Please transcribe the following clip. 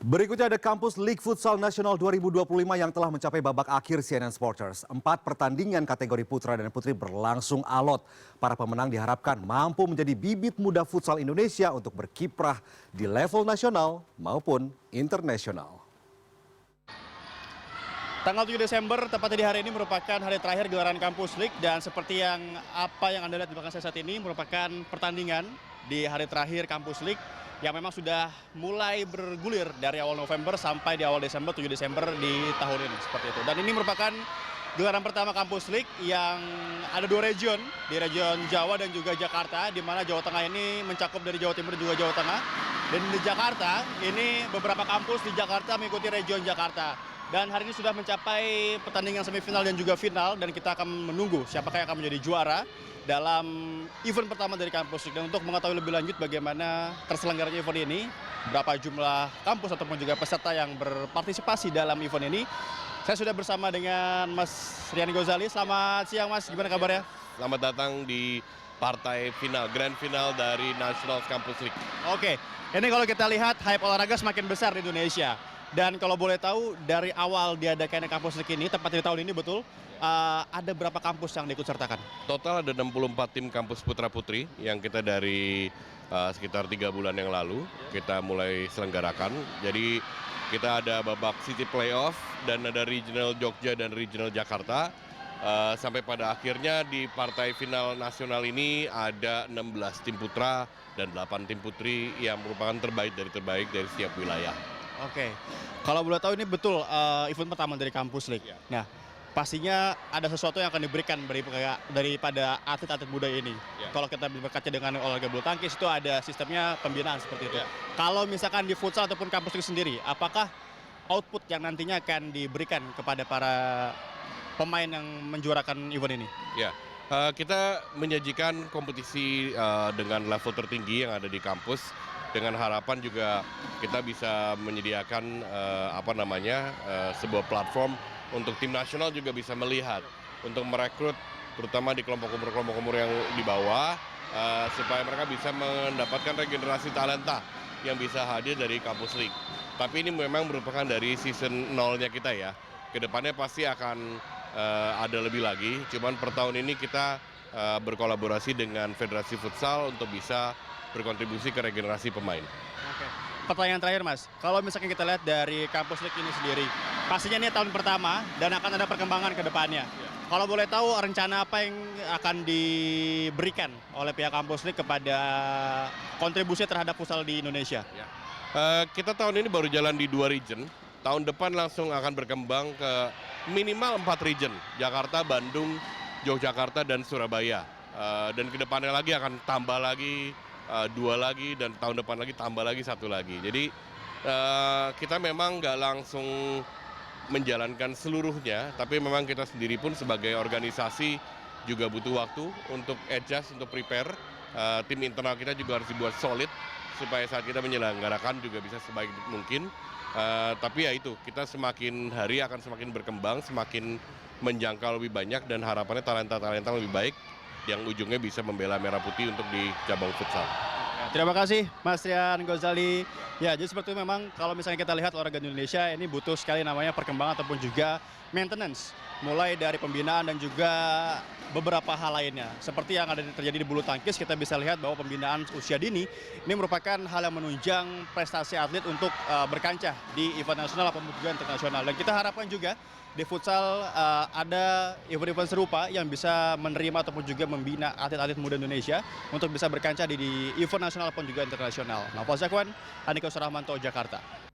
Berikutnya ada Kampus League Futsal Nasional 2025 yang telah mencapai babak akhir CNN Sporters. 4 pertandingan kategori putra dan putri berlangsung alot. Para pemenang diharapkan mampu menjadi bibit muda futsal Indonesia untuk berkiprah di level nasional maupun internasional. Tanggal 7 Desember, tepatnya di hari ini merupakan hari terakhir gelaran Kampus League. Dan seperti yang Anda lihat di belakang saya saat ini merupakan pertandingan di hari terakhir Kampus League yang memang sudah mulai bergulir dari awal November sampai di awal Desember, 7 Desember di tahun ini, seperti itu. Dan ini merupakan gelaran pertama Kampus League yang ada 2 region, di region Jawa dan juga Jakarta, di mana Jawa Tengah ini mencakup dari Jawa Timur dan juga Jawa Tengah. Dan di Jakarta, ini beberapa kampus di Jakarta mengikuti region Jakarta. Dan hari ini sudah mencapai pertandingan semifinal dan juga final, dan kita akan menunggu siapakah yang akan menjadi juara dalam event pertama dari Kampus League. Dan untuk mengetahui lebih lanjut bagaimana terselenggaranya event ini, berapa jumlah kampus ataupun juga peserta yang berpartisipasi dalam event ini, saya sudah bersama dengan Mas Riani Gozali. Selamat siang Mas, gimana kabarnya? Selamat datang di partai final, grand final dari National Campus League. Oke, ini kalau kita lihat hype olahraga semakin besar di Indonesia. Dan kalau boleh tahu, dari awal diadakannya Kampus League ini, tepat di tahun ini betul, ada berapa kampus yang diikut sertakan? Total ada 64 tim kampus putra-putri yang kita dari sekitar 3 bulan yang lalu kita mulai selenggarakan. Jadi kita ada babak City Playoff dan ada Regional Jogja dan Regional Jakarta. Sampai pada akhirnya di partai final nasional ini ada 16 tim putra dan 8 tim putri yang merupakan terbaik dari setiap wilayah. Oke, kalau boleh tahu ini betul event pertama dari Kampus League. Ya. Nah, pastinya ada sesuatu yang akan diberikan daripada atlet-atlet muda ini. Ya. Kalau kita berkaca dengan olahraga bulu tangkis itu ada sistemnya pembinaan seperti itu. Ya. Kalau misalkan di futsal ataupun Kampus League sendiri, apakah output yang nantinya akan diberikan kepada para pemain yang menjuarakan event ini? Ya, kita menyajikan kompetisi dengan level tertinggi yang ada di kampus. Dengan harapan juga kita bisa menyediakan sebuah platform untuk tim nasional juga bisa melihat, untuk merekrut terutama di kelompok umur yang di bawah, supaya mereka bisa mendapatkan regenerasi talenta yang bisa hadir dari Kampus League. Tapi ini memang merupakan dari season 0-nya kita ya. Kedepannya pasti akan ada lebih lagi, cuman per tahun ini kita berkolaborasi dengan Federasi Futsal untuk bisa berkontribusi ke regenerasi pemain. Oke. Pertanyaan terakhir Mas, kalau misalkan kita lihat dari Kampus League ini sendiri, pastinya ini tahun pertama dan akan ada perkembangan ke depannya. Ya. Kalau boleh tahu rencana apa yang akan diberikan oleh pihak Kampus League kepada kontribusi terhadap futsal di Indonesia? Ya. Kita tahun ini baru jalan di 2 region, tahun depan langsung akan berkembang ke minimal 4 region, Jakarta, Bandung, Yogyakarta, dan Surabaya. Dan ke depannya lagi akan tambah lagi 2 lagi, dan tahun depan lagi tambah lagi 1 lagi. Jadi kita memang nggak langsung menjalankan seluruhnya, tapi memang kita sendiri pun sebagai organisasi juga butuh waktu untuk adjust, untuk prepare. Tim internal kita juga harus dibuat solid supaya saat kita menyelenggarakan juga bisa sebaik mungkin. Tapi ya itu, kita semakin hari akan semakin berkembang, semakin menjangkau lebih banyak, dan harapannya talenta-talenta lebih baik yang ujungnya bisa membela Merah Putih untuk di cabang futsal. Terima kasih Mas Rian Gozali. Ya, jadi seperti itu memang kalau misalnya kita lihat olahraga di Indonesia ini butuh sekali namanya perkembangan ataupun juga maintenance. Mulai dari pembinaan dan juga beberapa hal lainnya. Seperti yang ada terjadi di bulu tangkis, kita bisa lihat bahwa pembinaan usia dini ini merupakan hal yang menunjang prestasi atlet untuk berkancah di event nasional ataupun juga internasional. Dan kita harapkan juga di futsal ada event-event serupa yang bisa menerima ataupun juga membina atlet-atlet muda Indonesia untuk bisa berkancah di event nasional ataupun juga internasional. Noval Zakwan, Andika Suramanto, Jakarta.